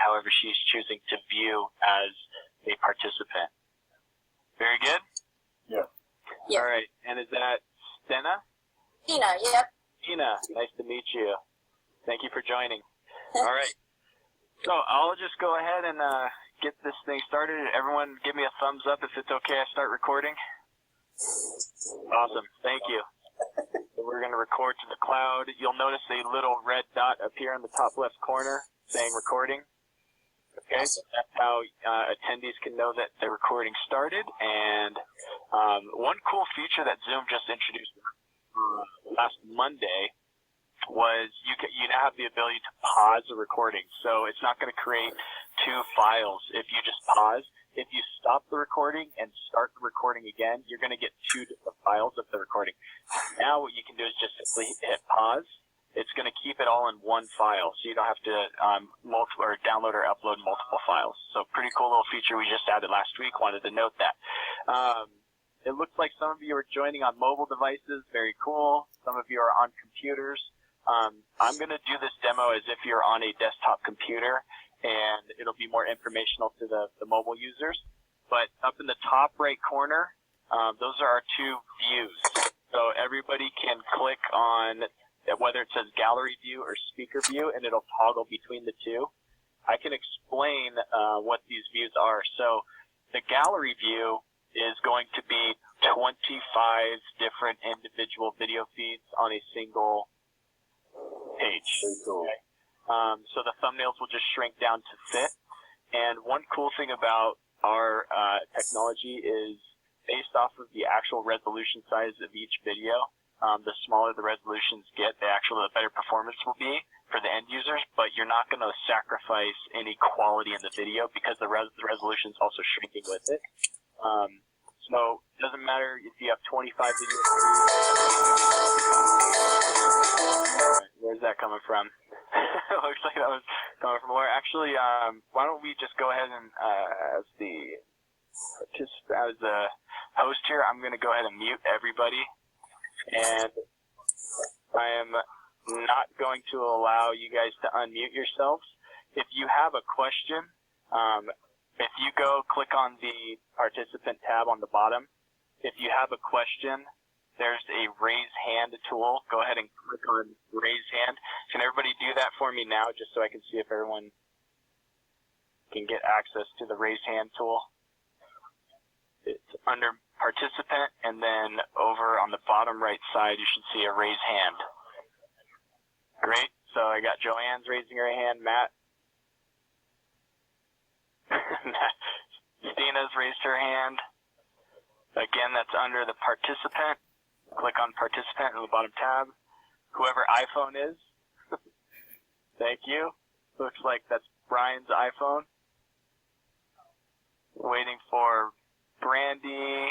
however she's choosing to view as a participant. Very good? Yeah. All right, and is that Stena? Tina, yep. Tina, nice to meet you. Thank you for joining. All right, so I'll just go ahead and get this thing started. Everyone give me a thumbs up if it's okay I start recording. Awesome, thank you. So we're going to record to the cloud. You'll notice a little red dot appear in the top left corner saying recording. Okay, so that's how attendees can know that the recording started. And one cool feature that Zoom just introduced last Monday was you now have the ability to pause the recording. So it's not going to create two files if you just pause. If you stop the recording and start the recording again, you're going to get two different files of the recording. Now what you can do is just simply hit pause. It's going to keep it all in one file, so you don't have to download or upload multiple files. So pretty cool little feature we just added last week. Wanted to note that. It looks like some of you are joining on mobile devices. Very cool. Some of you are on computers. I'm going to do this demo as if you're on a desktop computer, and it'll be more informational to the mobile users. But up in the top right corner, those are our two views. So everybody can click on whether it says gallery view or speaker view, and it'll toggle between the two. I can explain what these views are. So the gallery view is going to be 25 different individual video feeds on a single page. Okay. So the thumbnails will just shrink down to fit. And one cool thing about our technology is based off of the actual resolution size of each video. The smaller the resolutions get, the better performance will be for the end users, but you're not going to sacrifice any quality in the video because the resolution is also shrinking with it. So it doesn't matter if you have 25 videos. Where's that coming from? Looks like that was coming from Laura. Actually, why don't we just go ahead and as the host here, I'm going to go ahead and mute everybody. And I am not going to allow you guys to unmute yourselves. If you have a question, if you go click on the participant tab on the bottom, if you have a question, there's a raise hand tool. Go ahead and click on raise hand. Can everybody do that for me now, just so I can see if everyone can get access to the raise hand tool? It's under participant, and then over on the bottom right side, you should see a raise hand. Great. So I got Joanne's raising her hand. Matt. Stina's raised her hand. Again, that's under the participant. Click on participant in the bottom tab. Whoever iPhone is. Thank you. Looks like that's Brian's iPhone. Waiting for Brandy,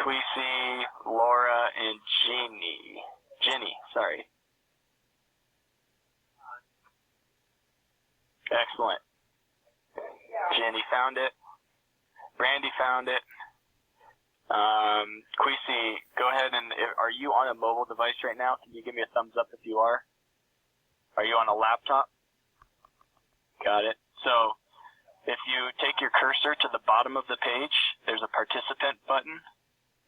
Queasy, Laura, and Jenny, sorry. Excellent. Jenny found it. Brandy found it. Queasy, go ahead and, are you on a mobile device right now? Can you give me a thumbs up if you are? Are you on a laptop? Got it. So, if you take your cursor to the bottom of the page, there's a participant button.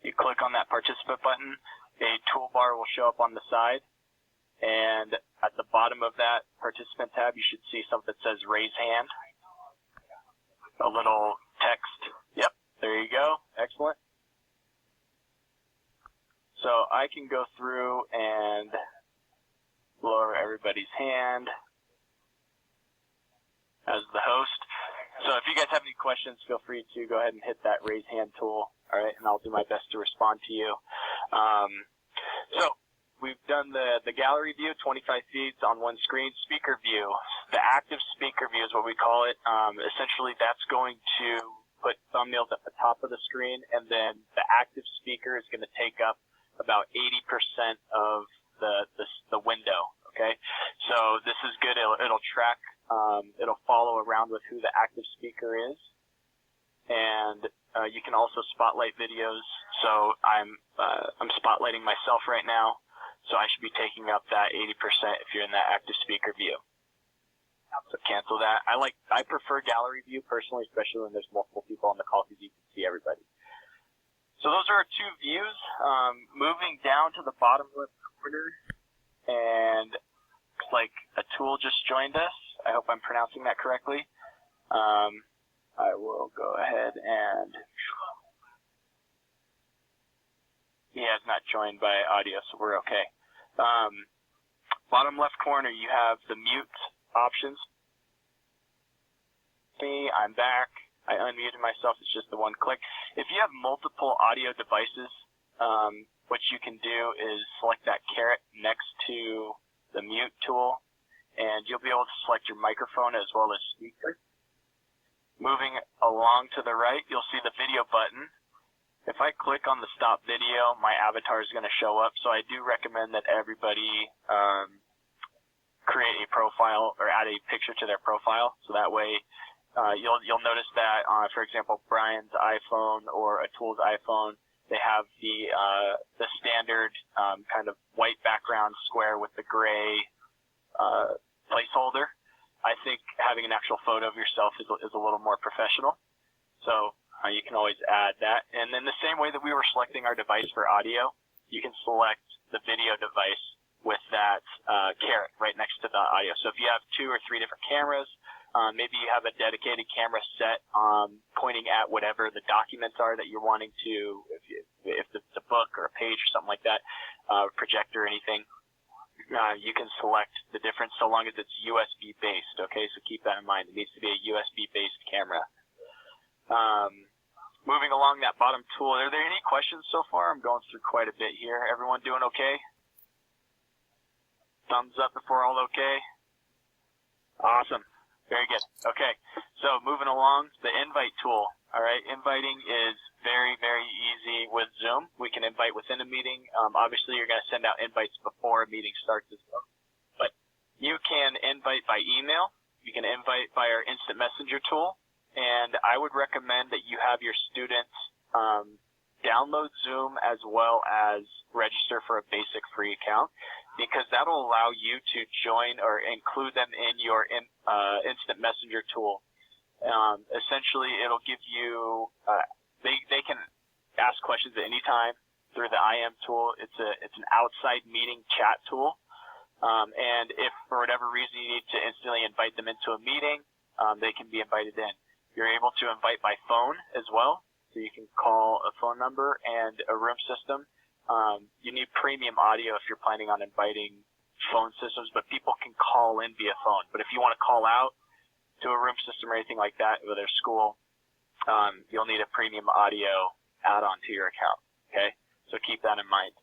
You click on that participant button, a toolbar will show up on the side, and at the bottom of that participant tab, you should see something that says raise hand. A little text. Yep, there you go. Excellent. So I can go through and lower everybody's hand as the host. So if you guys have any questions, feel free to go ahead and hit that raise hand tool, all right, and I'll do my best to respond to you. So we've done the gallery view, 25 feeds on one screen. Speaker view, the active speaker view is what we call it. Essentially, that's going to put thumbnails at the top of the screen, and then the active speaker is going to take up about 80% of the window, okay? So this is good. It'll track. It'll follow around with who the active speaker is, and you can also spotlight videos. So I'm spotlighting myself right now, so I should be taking up that 80% if you're in that active speaker view. So cancel that. I prefer gallery view personally, especially when there's multiple people on the call because you can see everybody. So those are our two views. Moving down to the bottom left corner, and looks like a tool just joined us. I hope I'm pronouncing that correctly. I will go ahead and... He has not joined by audio, so we're okay. Bottom left corner, you have the mute options. I'm back. I unmuted myself. It's just the one click. If you have multiple audio devices, what you can do is select that caret next to the mute tool, and you'll be able to select your microphone as well as speaker. Moving along to the right, you'll see the video button. If I click on the stop video, my avatar is going to show up, so I do recommend that everybody create a profile or add a picture to their profile, so that way you'll notice that, for example, Brian's iPhone or Atul's iPhone, they have the standard kind of white background square with the gray placeholder. I think having an actual photo of yourself is a little more professional, so you can always add that. And then the same way that we were selecting our device for audio, you can select the video device with that caret right next to the audio. So if you have 2 or 3 different cameras, maybe you have a dedicated camera set pointing at whatever the documents are that you're wanting to, if it's a book or a page or something like that, projector or anything, you can select the difference so long as it's USB based, okay? So keep that in mind. It needs to be a USB based camera. Moving along that bottom tool, are there any questions so far? I'm going through quite a bit here. Everyone doing okay? Thumbs up if we're all okay. Awesome. Very good. Okay. So moving along, the invite tool. All right. Inviting is very, very easy with Zoom. We can invite within a meeting. Obviously, you're going to send out invites before a meeting starts as well. But you can invite by email. You can invite by our instant messenger tool. And I would recommend that you have your students download Zoom as well as register for a basic free account, because that'll allow you to join or include them in your instant messenger tool. Essentially, it'll give you they can ask questions at any time through the IM tool. It's an outside meeting chat tool, and if for whatever reason you need to instantly invite them into a meeting, they can be invited in. You're able to invite by phone as well, so you can call a phone number and a room system. You need premium audio if you're planning on inviting phone systems, but people can call in via phone. But if you want to call out to a room system or anything like that with their school, you'll need a premium audio add-on to your account. Okay, so keep that in mind.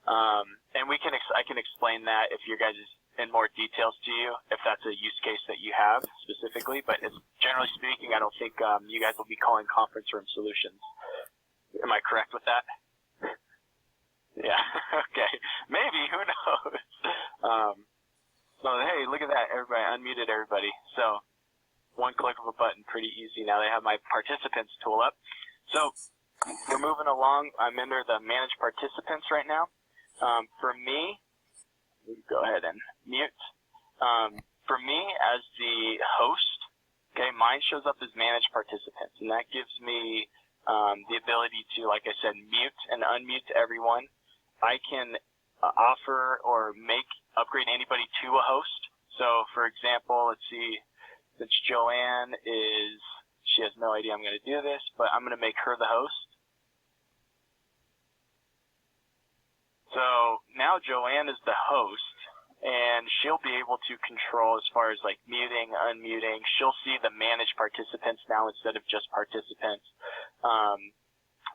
And I can explain that if your guys is in more details to you, if that's a use case that you have specifically. But generally speaking, I don't think you guys will be calling conference room solutions. Am I correct with that? Yeah. Okay. Maybe. Who knows? So hey, look at that! Everybody unmuted everybody. So one click of a button, pretty easy. Now they have my participants tool up. So we're moving along. I'm under the manage participants right now. For me, go ahead and mute. For me, as the host, okay, mine shows up as manage participants, and that gives me the ability to, like I said, mute and unmute everyone. I can offer or upgrade anybody to a host. So, for example, let's see, since Joanne she has no idea I'm going to do this, but I'm going to make her the host. So now Joanne is the host, and she'll be able to control as far as like muting, unmuting. She'll see the managed participants now instead of just participants.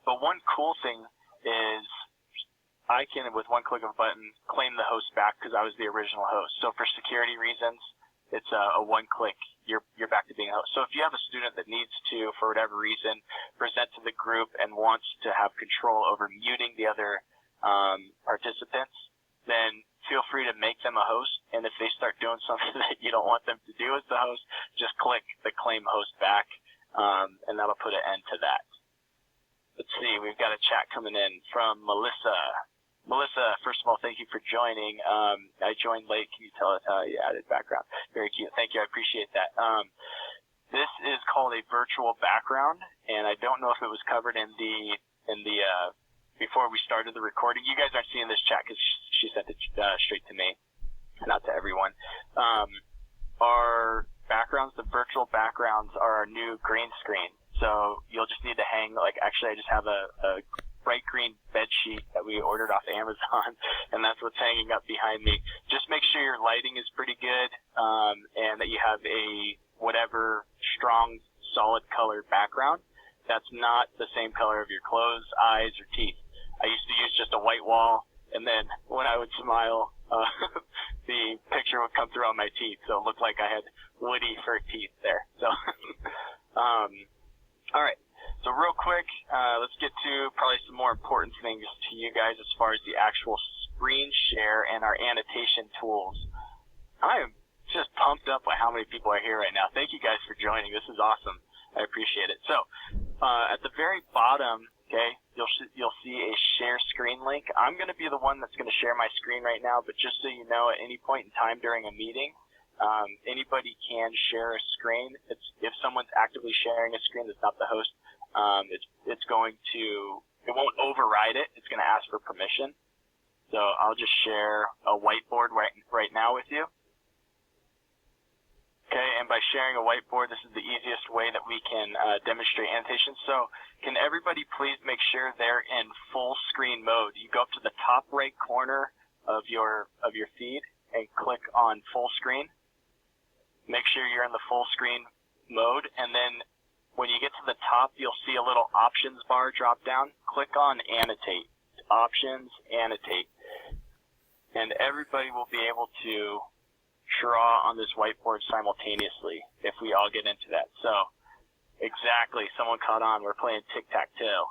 But one cool thing is I can, with one click of a button, claim the host back because I was the original host. So for security reasons, it's a one click. You're back to being a host. So if you have a student that needs to, for whatever reason, present to the group and wants to have control over muting the other participants, then feel free to make them a host. And if they start doing something that you don't want them to do as the host, just click the claim host back, and that'll put an end to that. Let's see, we've got a chat coming in from Melissa. Melissa, first of all, thank you for joining. I joined late. Can you tell us how you added background? Very cute. Thank you. I appreciate that. This is called a virtual background, and I don't know if it was covered in the before we started the recording. You guys aren't seeing this chat because she sent it straight to me, not to everyone. Our backgrounds, the virtual backgrounds, are our new green screen. So you'll just need to hang, actually I just have a bright green bed sheet that we ordered off Amazon, and that's what's hanging up behind me. Just make sure your lighting is pretty good, and that you have a whatever strong, solid colored background that's not the same color of your clothes, eyes, or teeth. I used to use just a white wall, and then when I would smile, the picture would come through on my teeth, so it looked like I had woody fur teeth there. So, all right. So real quick, let's get to probably some more important things to you guys as far as the actual screen share and our annotation tools. I am just pumped up by how many people are here right now. Thank you guys for joining. This is awesome. I appreciate it. So at the very bottom, okay, you'll see a share screen link. I'm going to be the one that's going to share my screen right now, but just so you know, at any point in time during a meeting, anybody can share a screen. If someone's actively sharing a screen that's not the host, it won't override it. It's going to ask for permission. So I'll just share a whiteboard right now with you. Okay, and by sharing a whiteboard, this is the easiest way that we can demonstrate annotations. So can everybody please make sure they're in full screen mode? You go up to the top right corner of your feed and click on full screen. Make sure you're in the full screen mode, and then when you get to the top, you'll see a little options bar drop down. Click on annotate. Options, annotate. And everybody will be able to draw on this whiteboard simultaneously if we all get into that. So, exactly, someone caught on. We're playing tic-tac-toe.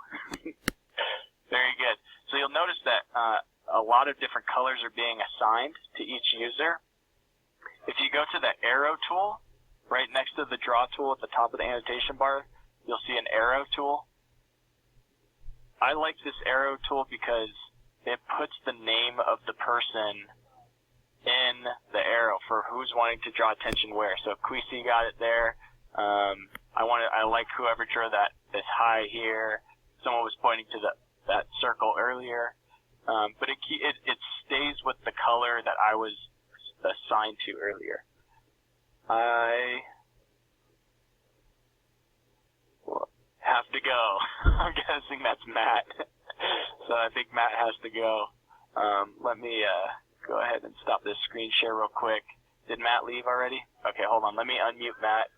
Very good. So you'll notice that a lot of different colors are being assigned to each user. If you go to the arrow tool, right next to the draw tool at the top of the annotation bar, you'll see an arrow tool. I like this arrow tool because it puts the name of the person in the arrow for who's wanting to draw attention where. So Quisi got it there. I like whoever drew this high here. Someone was pointing to that circle earlier. But it stays with the color that I was assigned to earlier. I have to go. I'm guessing that's Matt. So I think Matt has to go. Let me go ahead and stop this screen share real quick. Did Matt leave already? Okay, hold on. Let me unmute Matt.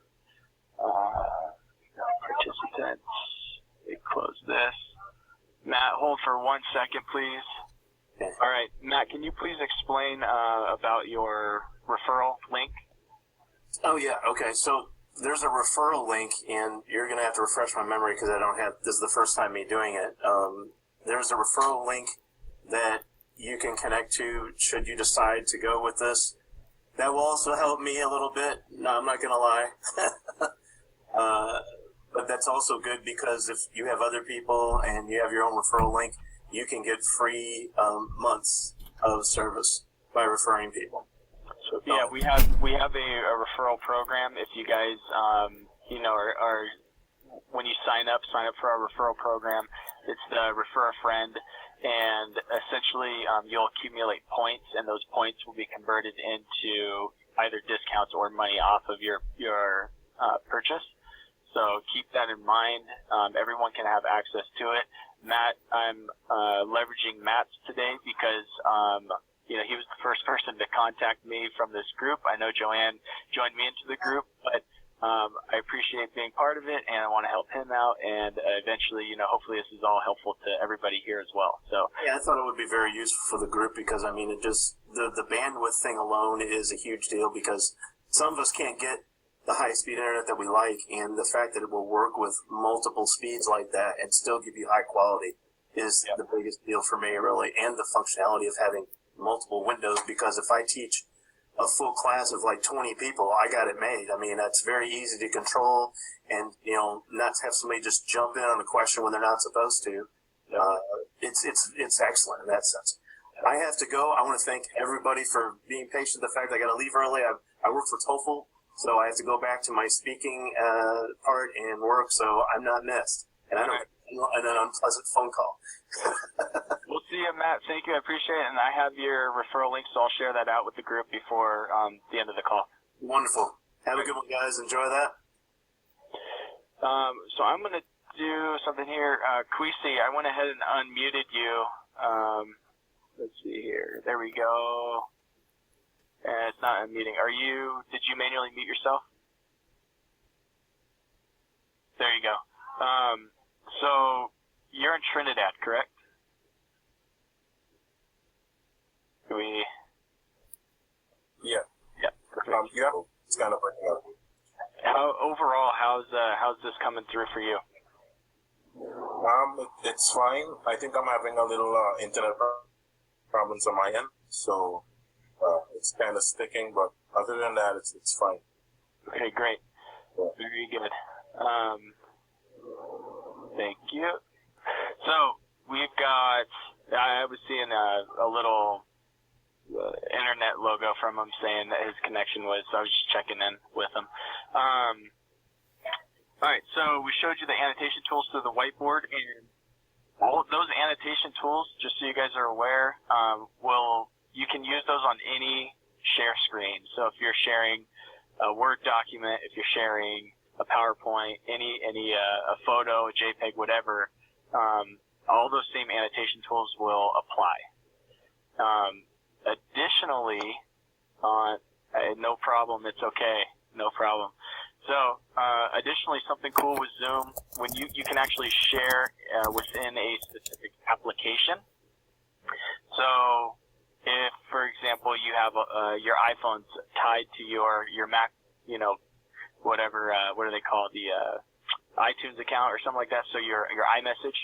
Participants. Close this. Matt, hold for 1 second, please. All right, Matt, can you please explain about your referral link? Oh, yeah. Okay. So there's a referral link, and you're going to have to refresh my memory because this is the first time me doing it. There's a referral link that you can connect to should you decide to go with this. That will also help me a little bit. No, I'm not going to lie. But that's also good because if you have other people and you have your own referral link, you can get free months of service by referring people. So, yeah, we have a referral program. If you guys, are when you sign up for our referral program, it's the Refer a Friend, and essentially you'll accumulate points, and those points will be converted into either discounts or money off of your purchase. So keep that in mind. Everyone can have access to it. Matt, I'm leveraging Matt's today because he was the first person to contact me from this group. I know Joanne joined me into the group, but I appreciate being part of it, and I want to help him out, and eventually, hopefully this is all helpful to everybody here as well. So yeah, I thought it would be very useful for the group because, it just, the bandwidth thing alone is a huge deal because some of us can't get the high-speed internet that we like, and the fact that it will work with multiple speeds like that and still give you high quality is the biggest deal for me, really, and the functionality of having multiple windows, because if I teach a full class of like 20 people, I got it made. That's very easy to control and, not have somebody just jump in on a question when they're not supposed to. It's excellent in that sense. I have to go. I want to thank everybody for being patient. The fact I got to leave early. I work for TOEFL, so I have to go back to my speaking part and work, so I'm not missed. And I don't an unpleasant phone call. We'll see you, Matt. Thank you. I appreciate it. And I have your referral link, so I'll share that out with the group before the end of the call. Wonderful. Have a good one, guys. Enjoy that. So I'm going to do something here. Kwesi, I went ahead and unmuted you. Let's see here. There we go. And it's not unmuting. Did you manually mute yourself? There you go. So you're in Trinidad, correct? Yeah. Yeah, perfect. Yeah, it's kind of breaking up. Overall, how's this coming through for you? It's fine. I think I'm having a little internet problems on my end, so it's kind of sticking. But other than that, it's fine. Okay, great. Yeah. Very good. Thank you. So we've got. I was seeing a little internet logo from him saying that his connection was. So I was just checking in with him. All right, so we showed you the annotation tools through the whiteboard, and all of those annotation tools, just so you guys are aware, you can use those on any share screen. So if you're sharing a Word document, if you're sharing a PowerPoint, a photo, a JPEG, whatever, all those same annotation tools will apply. Additionally, no problem, it's okay, no problem. So, additionally, something cool with Zoom, when you can actually share within a specific application. So, if, for example, you have your iPhone's tied to your Mac, whatever, what do they call it, the iTunes account or something like that, so your iMessage,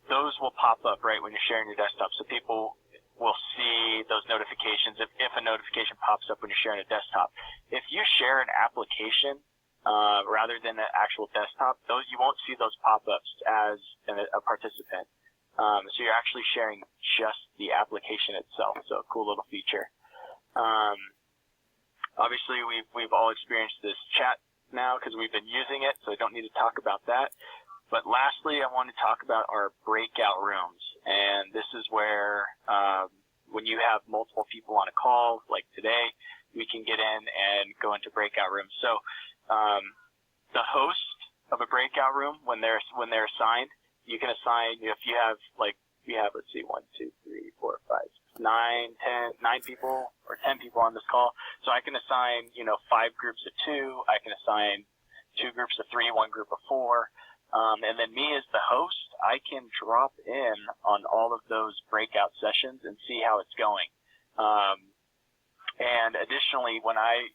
those will pop up right when you're sharing your desktop. So people will see those notifications if a notification pops up when you're sharing a desktop. If you share an application rather than an actual desktop, you won't see those pop-ups as a participant. So you're actually sharing just the application itself. So a cool little feature. Obviously, we've all experienced this chat now because we've been using it, so I don't need to talk about that. But lastly, I want to talk about our breakout rooms. And this is where, when you have multiple people on a call, like today, we can get in and go into breakout rooms. So, the host of a breakout room, when they're assigned, you can assign, if you have, let's see, 1, 2, 3, 4, 5, 6, 9, 10, 9 people or 10 people on this call. So I can assign, 5 groups of 2. I can assign 2 groups of 3, 1 group of 4. And then me as the host, I can drop in on all of those breakout sessions and see how it's going. And additionally, when I,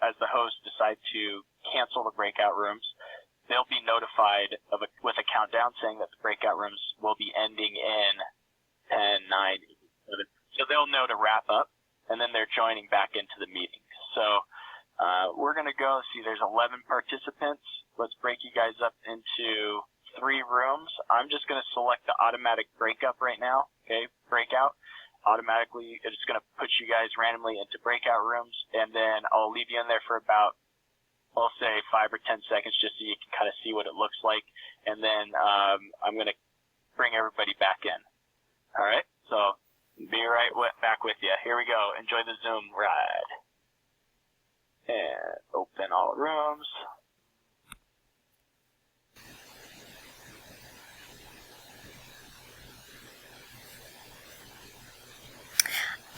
as the host, decide to cancel the breakout rooms, they'll be notified with a countdown saying that the breakout rooms will be ending in 10, 9, 7. So they'll know to wrap up, and then they're joining back into the meeting. So we're going to go, see, there's 11 participants. Let's break you guys up into 3 rooms. I'm just going to select the automatic breakup right now, okay, breakout. Automatically, it's going to put you guys randomly into breakout rooms, and then I'll leave you in there for about, I'll say 5 or 10 seconds just so you can kind of see what it looks like, and then I'm going to bring everybody back in. All right, so be back with you. Here we go. Enjoy the Zoom ride. And open all rooms.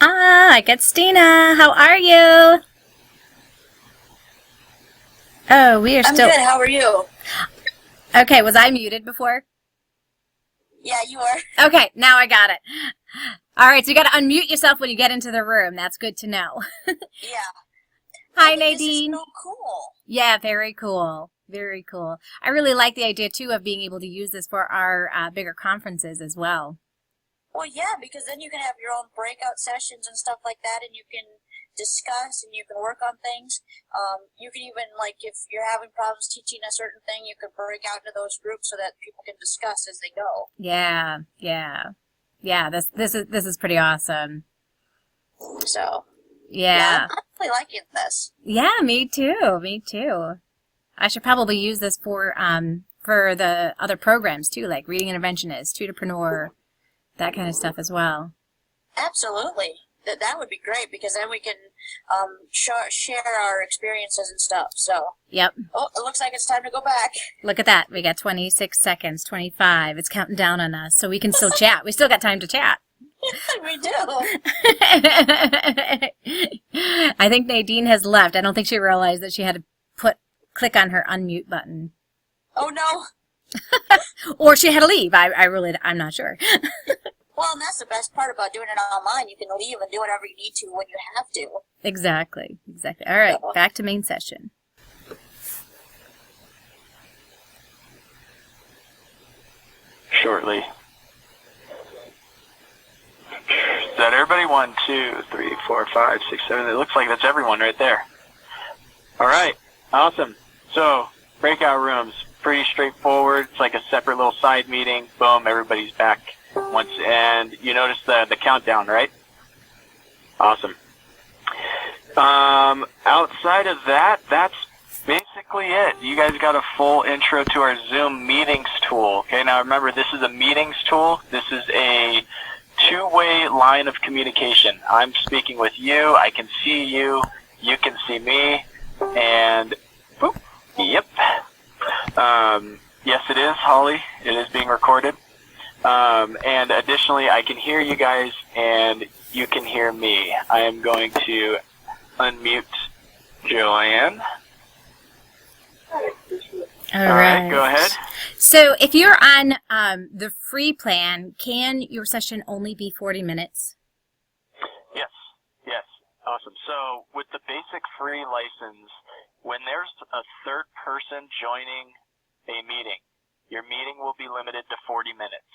Ah, Stina. How are you? Oh, we are still. I'm good. How are you? Okay, was I muted before? Yeah, you are. Okay, now I got it. All right, so you got to unmute yourself when you get into the room. That's good to know. Yeah. Hi, This Nadine. is so cool. Yeah, very cool. Very cool. I really like the idea, too, of being able to use this for our bigger conferences as well. Well, yeah, because then you can have your own breakout sessions and stuff like that, and you can discuss and you can work on things. You can even, if you're having problems teaching a certain thing, you can break out into those groups so that people can discuss as they go. Yeah, yeah. Yeah, this is pretty awesome. So Yeah. I'm really liking this. Yeah, me too. Me too. I should probably use this for the other programs too, like Reading Interventionist, Tutorpreneur, that kind of stuff as well. Absolutely. That would be great because then we can share our experiences and stuff. So. Yep. Oh, it looks like it's time to go back. Look at that. We got 26 seconds, 25. It's counting down on us, so we can still chat. We still got time to chat. We do. I think Nadine has left. I don't think she realized that she had to click on her unmute button. Oh, no. Or she had to leave. I'm not sure. Well, and that's the best part about doing it online. You can leave and do whatever you need to when you have to. Exactly. All right, back to main session. Shortly. Is that everybody? 1, 2, 3, 4, 5, 6, 7. It looks like that's everyone right there. All right. Awesome. So, breakout rooms. Pretty straightforward. It's like a separate little side meeting. Boom, everybody's back once. And you notice the countdown, right? Awesome. Outside of that, that's basically it. You guys got a full intro to our Zoom meetings tool. Okay, now remember, this is a meetings tool. This is a two-way line of communication. I'm speaking with you. I can see you. You can see me. And, boop, yep. Yes, it is, Holly. It is being recorded. And additionally, I can hear you guys, and you can hear me. I am going to unmute Joanne. All right. Go ahead. So if you're on the free plan, can your session only be 40 minutes? Yes. Awesome. So with the basic free license, when there's a third person joining a meeting, your meeting will be limited to 40 minutes.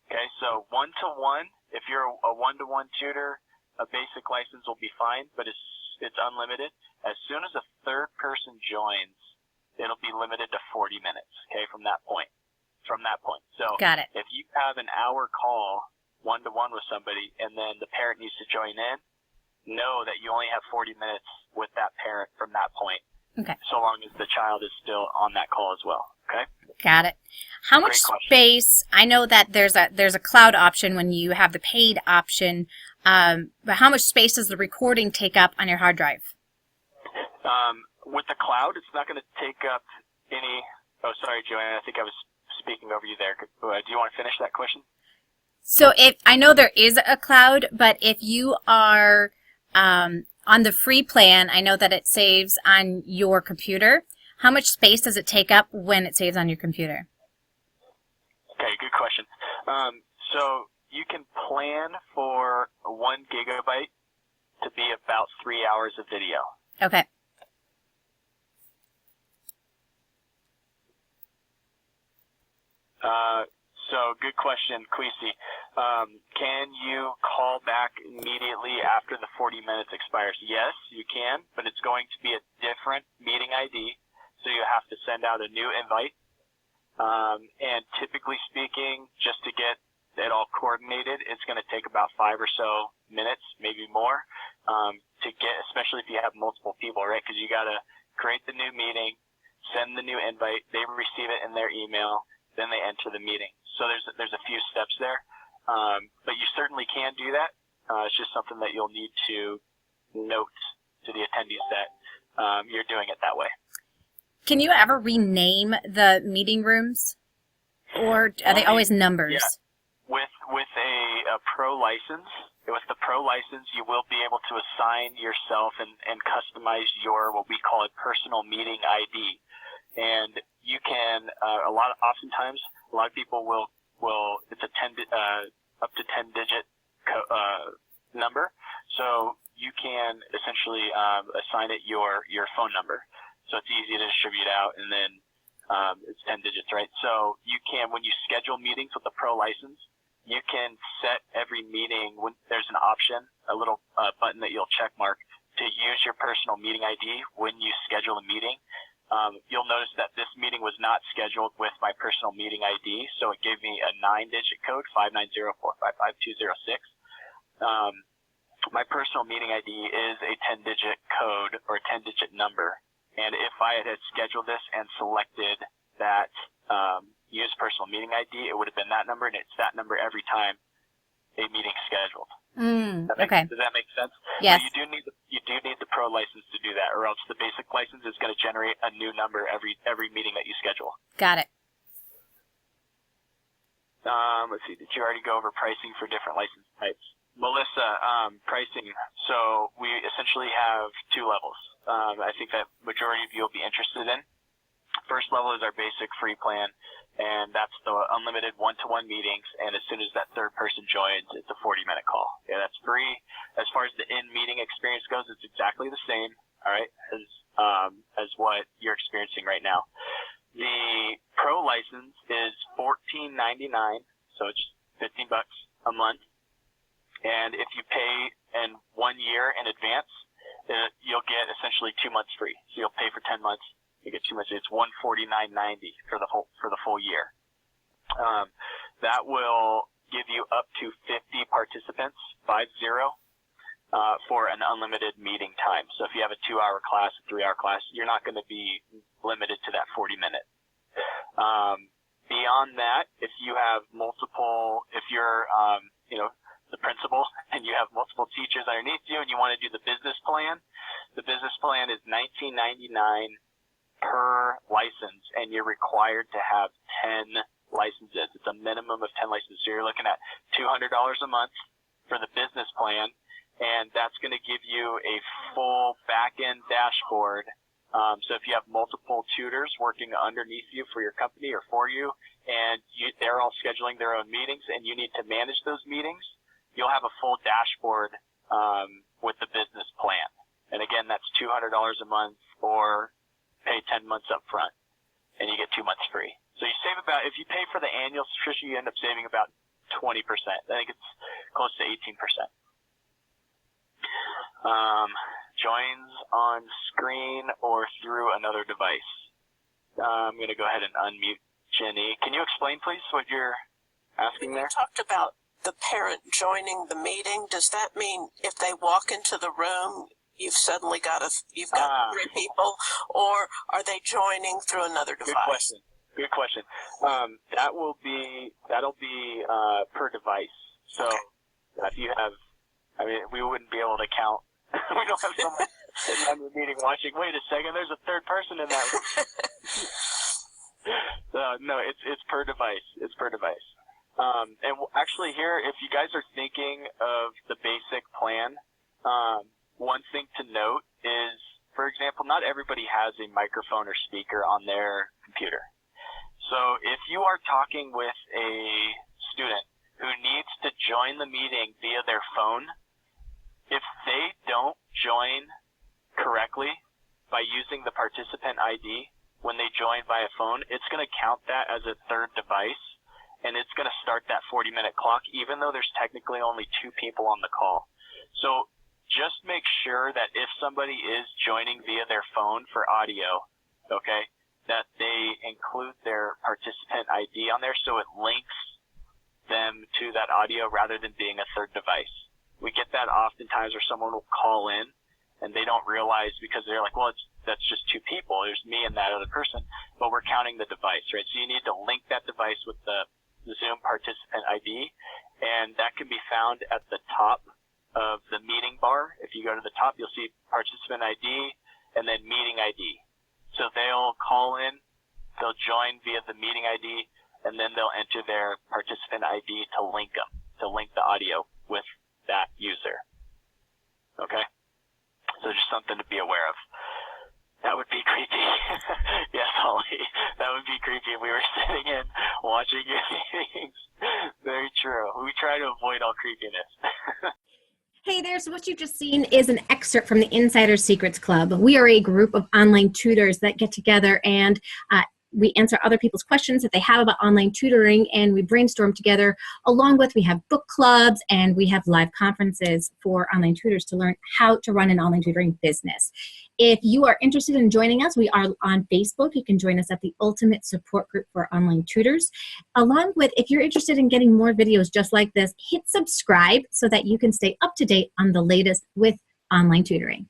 Okay, so one-to-one, if you're a one-to-one tutor, a basic license will be fine, but it's unlimited. As soon as a third person joins, it'll be limited to 40 minutes, okay, from that point. So Got it. if you have an hour call one-to-one with somebody and then the parent needs to join in, know that you only have 40 minutes with that parent from that point. Okay. So long as the child is still on that call as well, okay? Got it. How much Great question. space? I know that there's a cloud option when you have the paid option, but how much space does the recording take up on your hard drive? With the cloud, it's not going to take up any. Oh, sorry, Joanne. I think I was speaking over you there. Do you want to finish that question? So I know there is a cloud, but if you are on the free plan, I know that it saves on your computer. How much space does it take up when it saves on your computer? Okay, good question. So you can plan for 1 gigabyte to be about 3 hours of video. Okay. So good question, Queasy. Can you call back immediately after the 40 minutes expires? Yes, you can, but it's going to be a different meeting ID, so you have to send out a new invite. And typically speaking, just to get it all coordinated, it's going to take about 5 or so minutes, maybe more, to get, especially if you have multiple people, right? Because you got to create the new meeting, send the new invite, they receive it in their email, then they enter the meeting. So there's a few steps there, but you certainly can do that. It's just something that you'll need to note to the attendees that you're doing it that way. Can you ever rename the meeting rooms, or are they always numbers? Yeah. With a pro license, you will be able to assign yourself and customize your, what we call a personal meeting ID. And you can, oftentimes, a lot of people will it's a up to 10 digit number. So you can essentially assign it your phone number. So it's easy to distribute out, and then it's 10 digits, right? So you can, when you schedule meetings with the pro license, you can set every meeting when there's an option, a little button that you'll check mark to use your personal meeting ID when you schedule a meeting. you'll notice that this meeting was not scheduled with my personal meeting ID, so it gave me a 9-digit code, 590455206. My personal meeting ID is a 10-digit code or a 10-digit number, and if I had scheduled this and selected that use personal meeting ID, it would have been that number, and it's that number every time a meeting's scheduled. Okay. Does that make sense? Yes. So you do need the pro license to do that, or else the basic license is going to generate a new number every meeting that you schedule. Got it. Let's see. Did you already go over pricing for different license types? Melissa, pricing. So we essentially have two levels. I think that majority of you will be interested in. First level is our basic free plan, and that's the unlimited one-to-one meetings, and as soon as that third person joins, it's a 40-minute call. Yeah, that's free. As far as the in-meeting experience goes, it's exactly the same, all right, as what you're experiencing right now. The pro license is $14.99, so it's just $15 a month, and if you pay in 1 year in advance, you'll get essentially 2 months free. So you'll pay for 10 months. You get 2 months. It's $149.90 for the full year. That will give you up to 50 participants, 50, for an unlimited meeting time. So if you have a 2-hour class, a 3-hour class, you're not going to be limited to that 40-minute. Beyond that, if you have multiple, if you're, the principal and you have multiple teachers underneath you and you want to do the business plan is $19.99 per license, and you're required to have 10 licenses. It's a minimum of 10 licenses. So you're looking at $200 a month for the business plan, and that's going to give you a full back-end dashboard. So if you have multiple tutors working underneath you for your company or for you, and they're all scheduling their own meetings, and you need to manage those meetings, you'll have a full dashboard with the business plan. And again, that's $200 a month, or pay 10 months up front, and you get 2 months free. So you save about, if you pay for the annual subscription, you end up saving about 20%. I think it's close to 18%. Joins on screen or through another device. I'm going to go ahead and unmute Jenny. Can you explain, please, what you're asking there? You talked about the parent joining the meeting. Does that mean if they walk into the room, you've suddenly got 3 people, or are they joining through another device? Good question. That'll be per device. So if you have, we wouldn't be able to count. We don't have someone sitting on the meeting watching. Wait a second, there's a third person in that room. No, it's per device. It's per device. And actually, here, if you guys are thinking of the basic plan, one thing to note is, for example, not everybody has a microphone or speaker on their computer. So if you are talking with a student who needs to join the meeting via their phone, if they don't join correctly by using the participant ID when they join via phone, it's going to count that as a third device, and it's going to start that 40-minute clock, even though there's technically only 2 people on the call. So just make sure that if somebody is joining via their phone for audio, okay, that they include their participant ID on there so it links them to that audio rather than being a third device. We get that oftentimes where someone will call in and they don't realize, because they're like, well, that's just 2 people. There's me and that other person, but we're counting the device, right? So you need to link that device with the Zoom participant ID, and that can be found at the top of the meeting bar. If you go to the top, you'll see participant ID and then meeting ID. So they'll call in, they'll join via the meeting ID, and then they'll enter their participant ID to link them, to link the audio with that user. Okay? So just something to be aware of. That would be creepy. Yes, Holly. That would be creepy if we were sitting in watching your meetings. Very true. We try to avoid all creepiness. Hey there, so what you've just seen is an excerpt from the Insider Secrets Club. We are a group of online tutors that get together and we answer other people's questions that they have about online tutoring, and we brainstorm together. Along with, we have book clubs and we have live conferences for online tutors to learn how to run an online tutoring business. If you are interested in joining us, we are on Facebook. You can join us at the Ultimate Support Group for Online Tutors. Along with, if you're interested in getting more videos just like this, hit subscribe so that you can stay up to date on the latest with online tutoring.